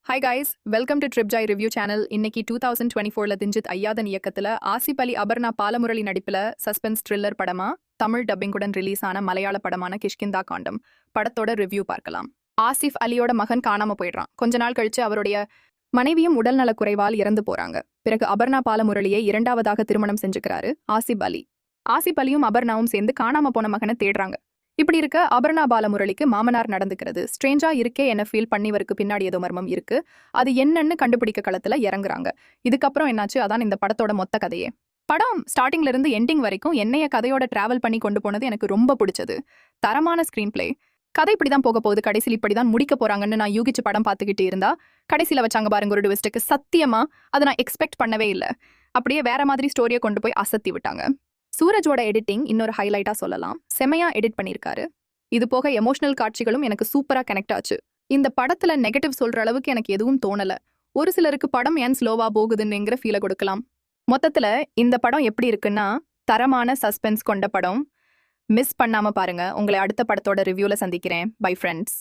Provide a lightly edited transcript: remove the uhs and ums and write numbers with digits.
Hi guys, welcome to trip Joy review channel. இன்னைக்கு 2024ல திஞ்சித் ஐயாதன் இயக்கத்துல ஆசிப் அலி அபர்ணா பாலமுரளி நடிப்புல சஸ்பென்ஸ் த்ரில்லர் படமா தமிழ் டப்பிங்குடன் ரிலீஸ் ஆன மலையாள படமான கிஷ்கிந்தா காண்டம் படத்தோட ரிவ்யூ பார்க்கலாம். ஆசிப் அலியோட மகன் காணாம போயிடுறான். கொஞ்ச நாள் கழிச்சு அவருடைய மனைவியும் உடல்நலக் குறைவால் இறந்து போறாங்க. பிறகு அபர்ணா பாலமுரளியை இரண்டாவதாக திருமணம் செஞ்சுக்கிறாரு ஆசிப் அலி. ஆசிப் அலியும் அபர்ணாவும் சேர்ந்து காணாம போன மகனை தேடுறாங்க. இப்படி இருக்க அபர்ணா பாலமுரளிக்கு மாமனார் நடந்துக்கிறது ஸ்ட்ரேஞ்சா இருக்கே என்ன ஃபீல் பண்ணிவருக்கு பின்னாடி ஏதோ மர்மம் இருக்கு. அது என்னன்னு கண்டுபிடிக்க களத்துல இறங்குறாங்க. இதுக்கப்புறம் என்னாச்சு, அதான் இந்த படத்தோட மொத்த கதையே. படம் ஸ்டார்டிங்ல இருந்து எண்டிங் வரைக்கும் என்னைய கதையோட டிராவல் பண்ணி கொண்டு போனது எனக்கு ரொம்ப பிடிச்சது. தரமான ஸ்கிரீன் பிளே. கதை இப்படிதான் போக போகுது, கடைசியில் இப்படிதான் முடிக்க போறாங்கன்னு நான் யூகிச்சு படம் பார்த்துக்கிட்டு இருந்தா கடைசியில வச்சாங்க பாருங்க ஒரு ட்விஸ்டுக்கு. சத்தியமா அதை நான் எக்ஸ்பெக்ட் பண்ணவே இல்லை. அப்படியே வேற மாதிரி ஸ்டோரியை கொண்டு போய் அசத்தி விட்டாங்க. சூரஜோட எடிட்டிங் இன்னொரு ஹைலைட்டா சொல்லலாம். செமையா எடிட் பண்ணியிருக்காரு. இது போக எமோஷனல் காட்சிகளும் எனக்கு சூப்பரா கனெக்ட் ஆச்சு. இந்த படத்துல நெகட்டிவ் சொல்ற அளவுக்கு எனக்கு எதுவும் தோணல. ஒரு சிலருக்கு படம் ஏன் ஸ்லோவா போகுதுன்னுங்கிற ஃபீலை கொடுக்கலாம். மொத்தத்துல இந்த படம் எப்படி இருக்குன்னா, தரமான சஸ்பென்ஸ் கொண்ட படம். மிஸ் பண்ணாம பாருங்க. உங்களை அடுத்த படத்தோட ரிவ்யூல சந்திக்கிறேன். Bye friends.